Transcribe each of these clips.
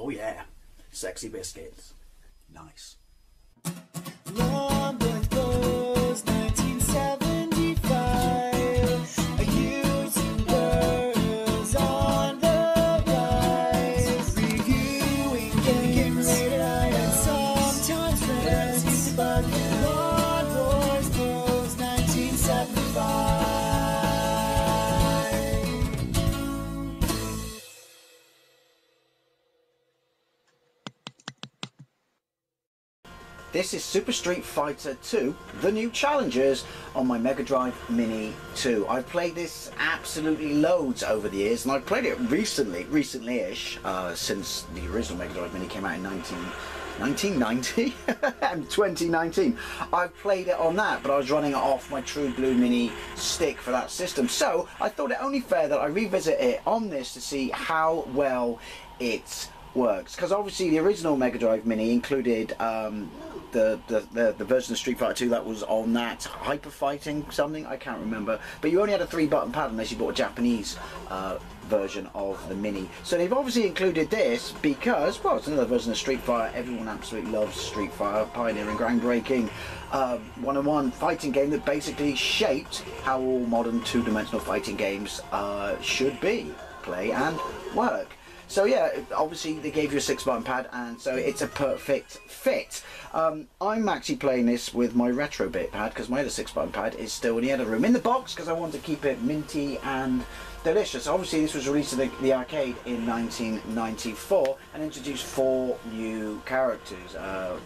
Oh yeah, sexy biscuits. Nice. London Blues 1975. A YouTuber's on the rise. Reviewing games late at night and sometimes friends used to bug him. Lord Wars Blues 1975. This is Super Street Fighter 2, The New Challengers, on my Mega Drive Mini 2. I've played this absolutely loads over the years, and I've played it recently-ish, since the original Mega Drive Mini came out in 1990 and 2019. I've played it on that, but I was running it off my True Blue Mini stick for that system. So I thought it only fair that I revisit it on this to see how well it works, because obviously the original Mega Drive Mini included the version of Street Fighter 2 that was on that Hyper Fighting something, I can't remember, but you only had a 3-button pad unless you bought a Japanese version of the Mini. So they've obviously included this because, well, it's another version of Street Fighter. Everyone absolutely loves Street Fighter, pioneering, groundbreaking one-on-one fighting game that basically shaped how all modern two-dimensional fighting games should be, play and work. So yeah, obviously they gave you a 6-button pad, and so it's a perfect fit. I'm actually playing this with my retro bit pad because my other 6-button pad is still in the other room in the box because I want to keep it minty and delicious. Obviously this was released in the arcade in 1994 and introduced 4 new characters: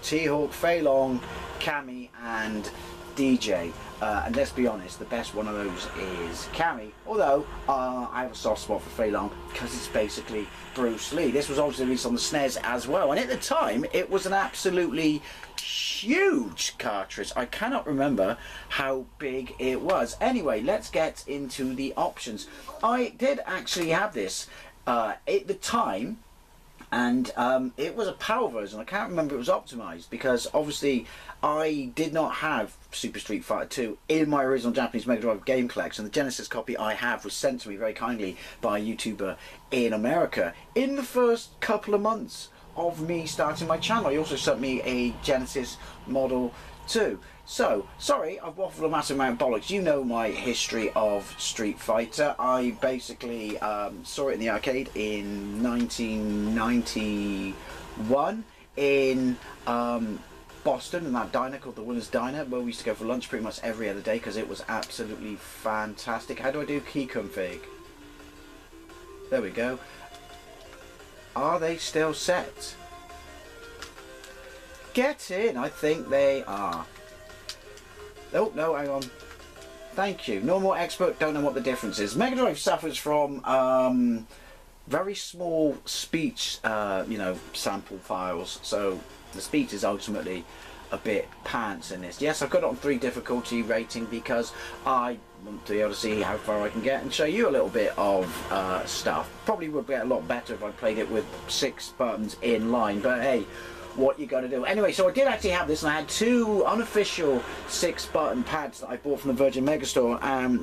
T-Hawk, Fei Long, Cammy and DJ. And let's be honest, the best one of those is Cammy, although I have a soft spot for Fei Long because it's basically Bruce Lee. This was obviously released on the SNES as well, and at the time it was an absolutely huge cartridge. I cannot remember how big it was. Anyway, let's get into the options. I did actually have this at the time, and it was a PAL version. I can't remember if it was optimized because obviously I did not have Super Street Fighter 2 in my original Japanese Mega Drive game collection. The Genesis copy I have was sent to me very kindly by a YouTuber in America in the first couple of months of me starting my channel. He also sent me a Genesis Model 2. So, sorry, I've waffled a massive amount of bollocks. You know my history of Street Fighter. I basically saw it in the arcade in 1991 in Boston, in that diner called the Winners Diner, where we used to go for lunch pretty much every other day because it was absolutely fantastic. How do I do key config? There we go. Are they still set? Get in. I think they are. Oh, no, hang on. Thank you. Normal, expert, don't know what the difference is. Mega Drive suffers from very small speech, you know, sample files. So the speech is ultimately a bit pants in this. Yes, I've got it on 3 difficulty rating because I want to be able to see how far I can get and show you a little bit of stuff. Probably would get a lot better if I played it with 6 buttons in line, but hey, what you got to do. Anyway, so I did actually have this, and I had 2 unofficial 6-button pads that I bought from the Virgin Megastore, and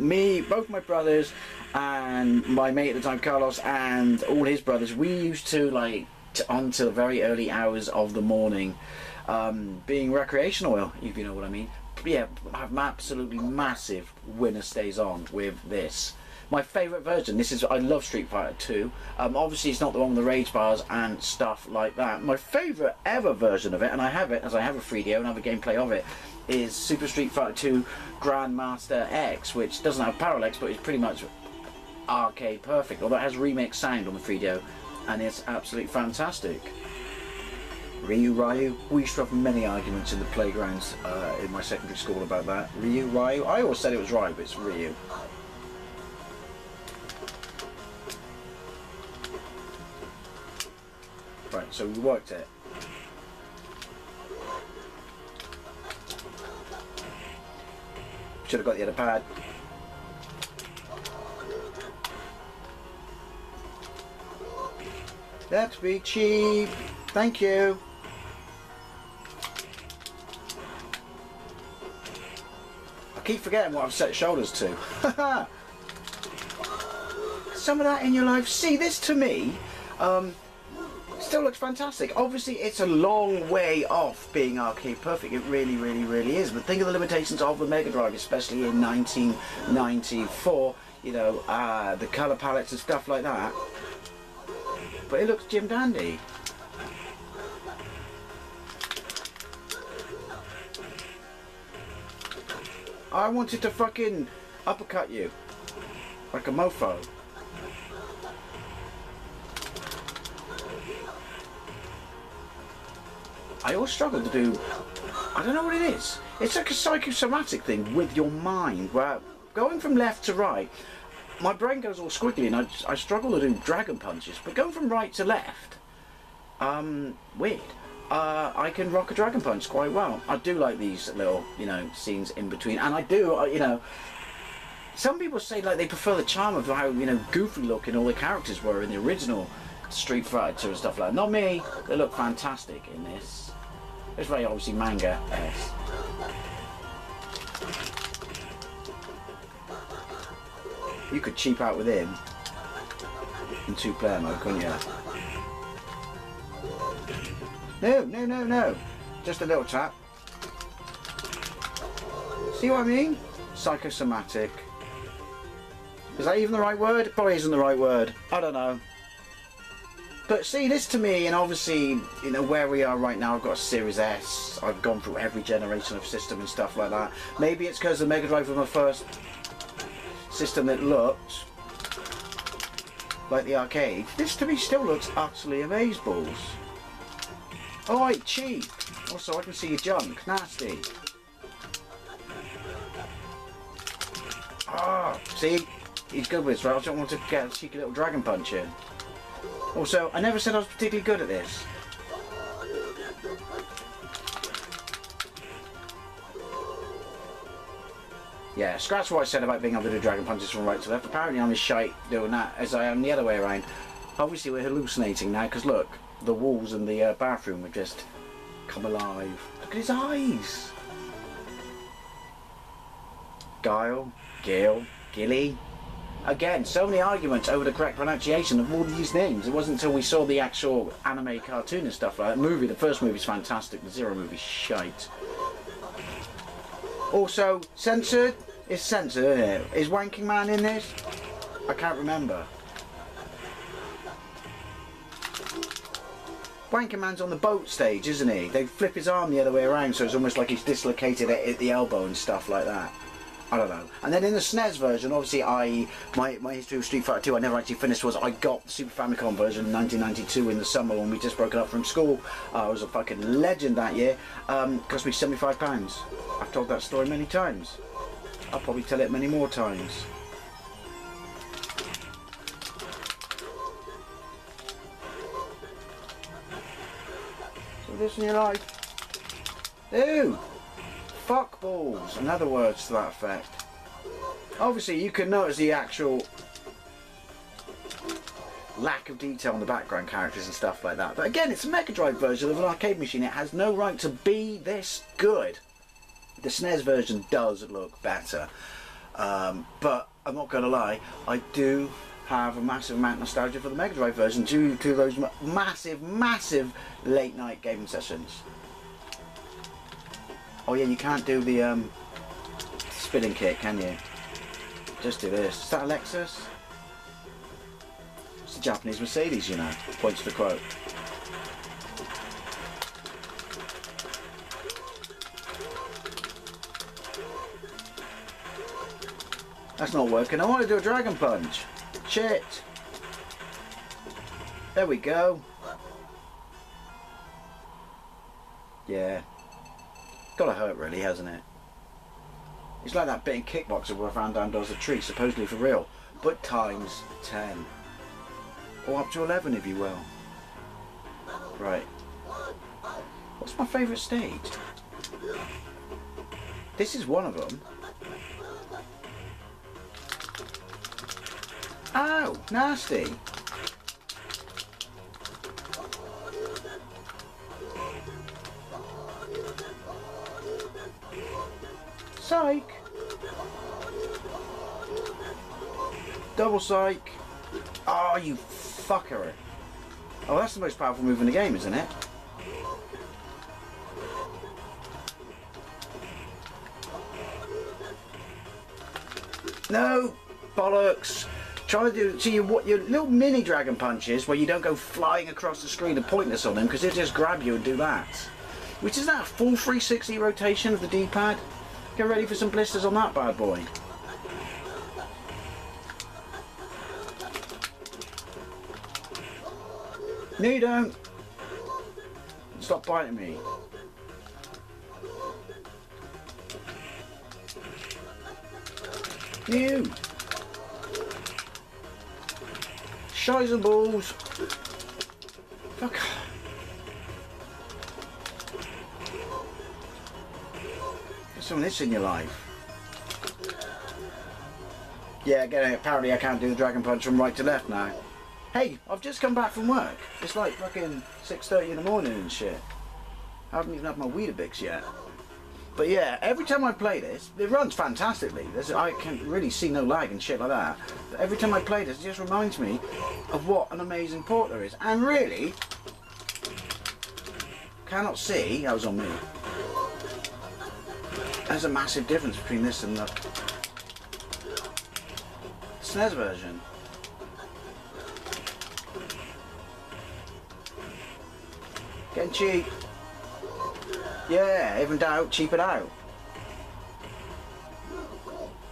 both my brothers and my mate at the time, Carlos, and all his brothers, we used to, like, until very early hours of the morning, being recreational, if you know what I mean. Yeah, have absolutely massive winner stays on with this. My favourite version, I love Street Fighter 2. Obviously it's not the one with the rage bars and stuff like that. My favourite ever version of it, and I have it, as I have a 3DO and have a gameplay of it, is Super Street Fighter 2 Grandmaster X, which doesn't have Parallax, but it's pretty much arcade perfect, although it has remix sound on the 3DO, and it's absolutely fantastic. Ryu. We used to have many arguments in the playgrounds in my secondary school about that. Ryu. I always said it was Ryu, but it's Ryu. Right, so we worked it. Should have got the other pad. Let's be cheap. Thank you. I keep forgetting what I've set shoulders to. Some of that in your life. See, this to me, Still looks fantastic. Obviously, it's a long way off being arcade perfect. It really, really, really is. But think of the limitations of the Mega Drive, especially in 1994. You know, the color palettes and stuff like that. But it looks Jim Dandy. I wanted to fucking uppercut you like a mofo. I always struggle to do, I don't know what it is. It's like a psychosomatic thing with your mind, where going from left to right, my brain goes all squiggly and I struggle to do dragon punches, but going from right to left, weird. I can rock a dragon punch quite well. I do like these little, you know, scenes in between, and I do, you know, some people say like they prefer the charm of how, you know, goofy looking all the characters were in the original Street Fighter 2 and stuff like that. Not me, they look fantastic in this. It's very obviously manga-esque. You could cheap out with him in 2-player mode, couldn't you? No, no, no, no. Just a little tap. See what I mean? Psychosomatic. Is that even the right word? It probably isn't the right word. I don't know. But see, this to me, and obviously, you know, where we are right now, I've got a Series S. I've gone through every generation of system and stuff like that. Maybe it's because the Mega Drive was my first system that looked like the arcade. This to me still looks utterly amazeballs. Oh, wait, cheap. Also, I can see your junk. Nasty. Ah, see? He's good with this, right? I don't want to get a cheeky little dragon punch in. Also, I never said I was particularly good at this. Yeah, scratch what I said about being able to do dragon punches from right to left. Apparently I'm as shite doing that as I am the other way around. Obviously we're hallucinating now, because look, the walls in the bathroom have just come alive. Look at his eyes! Guile, Gil, Gilly. Again, so many arguments over the correct pronunciation of all these names. It wasn't until we saw the actual anime cartoon and stuff like that. Movie, the first movie's fantastic, the Zero movie's shite. Also, censored? It's censored, isn't it? Is Wanking Man in this? I can't remember. Wanking Man's on the boat stage, isn't he? They flip his arm the other way around, so it's almost like he's dislocated at the elbow and stuff like that. I don't know. And then in the SNES version, obviously my history of Street Fighter 2, I never actually finished, was I got the Super Famicom version in 1992 in the summer when we just broken up from school. I was a fucking legend that year. Cost me £75. I've told that story many times. I'll probably tell it many more times. So this in your life? Ew! Fuck balls, and other words to that effect. Obviously you can notice the actual lack of detail on the background characters and stuff like that. But again, it's a Mega Drive version of an arcade machine. It has no right to be this good. The SNES version does look better. But I'm not going to lie, I do have a massive amount of nostalgia for the Mega Drive version due to those massive late night gaming sessions. Oh yeah, you can't do the spinning kick, can you? Just do this. Is that a Lexus? It's a Japanese Mercedes, you know. Points to quote. That's not working. I want to do a dragon punch. Shit. There we go. Yeah. Gotta hurt really, hasn't it? It's like that bit in Kickboxer where Van Damme does a trick, supposedly for real, but times 10. Or up to 11 if you will. Right. What's my favourite stage? This is one of them. Ow! Nasty! Psych! Double psych! Oh, you fucker! Oh, that's the most powerful move in the game, isn't it? No! Bollocks! Try to do, see what your little mini dragon punches where you don't go flying across the screen are pointless on them because they just grab you and do that. Which is that, a full 360 rotation of the D-pad? Get ready for some blisters on that bad boy. No you don't. Stop biting me. You. Shies and balls. Fuck. There's some of this in your life. Yeah, again, apparently I can't do the dragon punch from right to left now. Hey, I've just come back from work. It's like fucking 6:30 in the morning and shit. I haven't even had my Weetabix yet. But yeah, every time I play this, it runs fantastically. I can really see no lag and shit like that. But every time I play this, it just reminds me of what an amazing port there is. And really, cannot see, that was on me. There's a massive difference between this and the SNES version. Getting cheap. Yeah, evened out, cheap it out.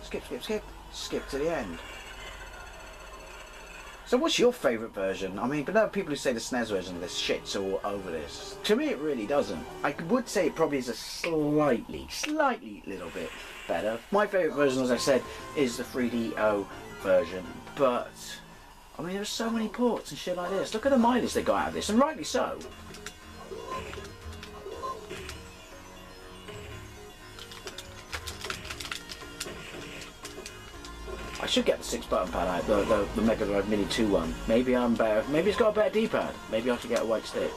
Skip, skip, skip. Skip to the end. So what's your favourite version? I mean, but there are people who say the SNES version of this shit's all over this. To me it really doesn't. I would say it probably is a slightly little bit better. My favourite version, as I said, is the 3DO version. But, I mean, there's so many ports and shit like this. Look at the mileage they got out of this, and rightly so. I should get the 6-button pad out, the Megadrive Mini 2 one. Maybe I'm better. Maybe it's got a better D-pad. Maybe I should get a white stick.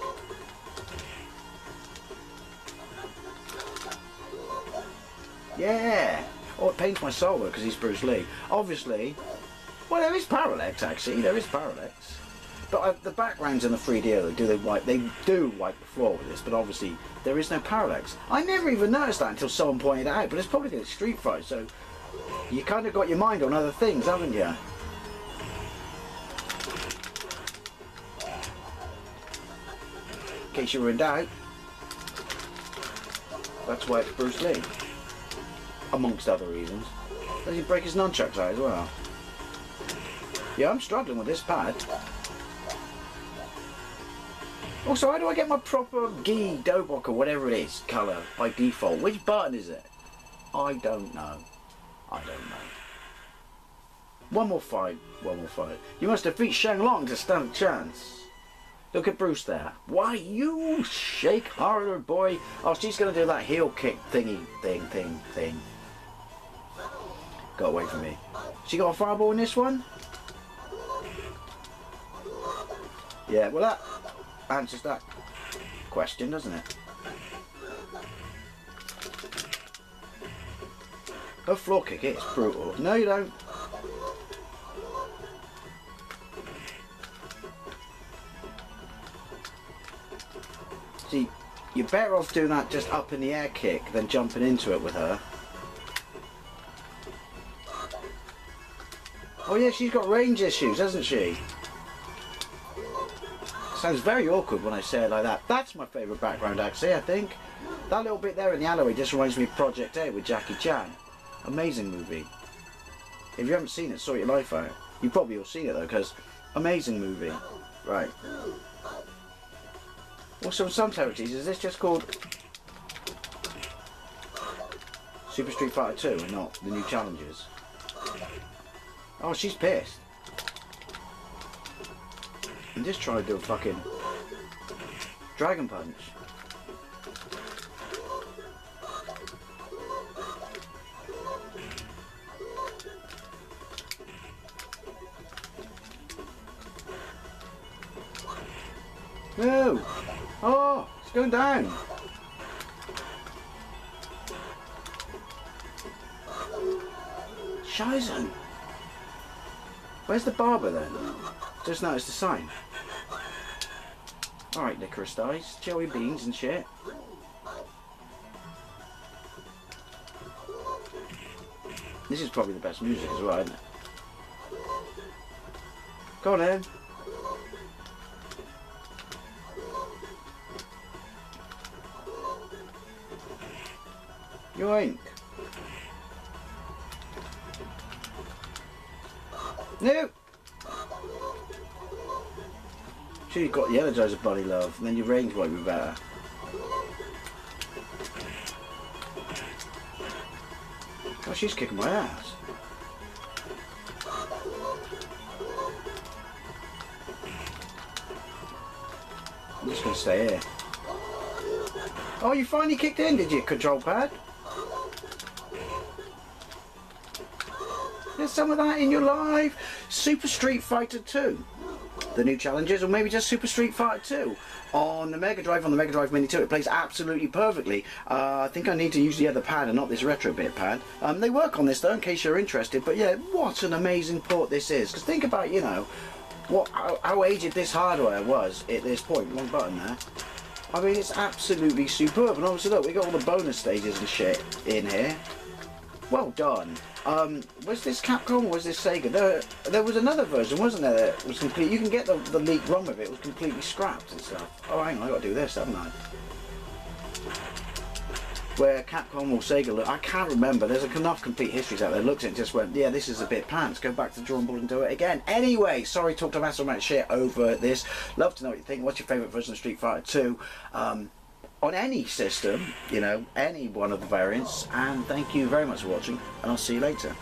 Yeah! Oh, it pains my soul though, because he's Bruce Lee. Obviously, well, there is parallax actually. There is parallax. But the backgrounds in the 3DO, they do wipe the floor with this, but obviously there is no parallax. I never even noticed that until someone pointed it out, but it's probably because it's Street Fighter, so you kind of got your mind on other things, haven't you? In case you were in doubt, that's why it's Bruce Lee. Amongst other reasons. Does he break his nunchucks out as well? Yeah, I'm struggling with this pad. Also, how do I get my proper Gi, Dobok, or whatever it is, colour by default? Which button is it? I don't know. I don't know. One more fight. You must defeat Shenlong to stand a chance. Look at Bruce there. Why, you shake harder, boy. Oh, she's going to do that heel kick thingy thing. Got away from me. She got a fireball in this one? Yeah, well that answers that question, doesn't it? Her floor kick, it's brutal. No, you don't. See, you're better off doing that just up in the air kick than jumping into it with her. Oh yeah, she's got range issues, hasn't she? Sounds very awkward when I say it like that. That's my favourite background actually, I think. That little bit there in the alleyway just reminds me of Project A with Jackie Chan. Amazing movie. If you haven't seen it, sort your life out. You probably all seen it though, because amazing movie. Right. Also in some territories, is this just called Super Street Fighter 2 and not the new challenges? Oh, she's pissed. And just try to do a fucking Dragon Punch. No! Oh, it's going down. Scheiße. Where's the barber then? Just noticed the sign. Alright, licorice dice, jelly beans and shit. This is probably the best music as well, isn't it? Go on then. Yoink. No. Sure, you've got the Energizer Bunny, love, and then your range might be better. God, she's kicking my ass. I'm just going to stay here. Oh, you finally kicked in, did you, control pad? There's some of that in your life. Super Street Fighter 2. The new challenges, or maybe just Super Street Fighter 2 on the Mega Drive, on the Mega Drive Mini 2. It plays absolutely perfectly. I think I need to use the other pad and not this retro bit pad. They work on this though, in case you're interested. But yeah, what an amazing port this is. Because think about, you know, how aged this hardware was at this point. Wrong button there. I mean, it's absolutely superb. And obviously, look, we got all the bonus stages and shit in here. Well done. Was this Capcom or was this Sega? There was another version, wasn't there? That was complete. You can get the leaked ROM of it. It was completely scrapped and stuff. Oh, hang on, I got to do this, haven't I? Where Capcom or Sega look, I can't remember. There's enough complete histories out there. Looked at it and just went, yeah, this is a bit pants. Go back to the drawing board and do it again. Anyway, sorry, talked a massive amount of shit over this. Love to know what you think. What's your favourite version of Street Fighter 2? On any system, you know, any one of the variants. And thank you very much for watching, and I'll see you later.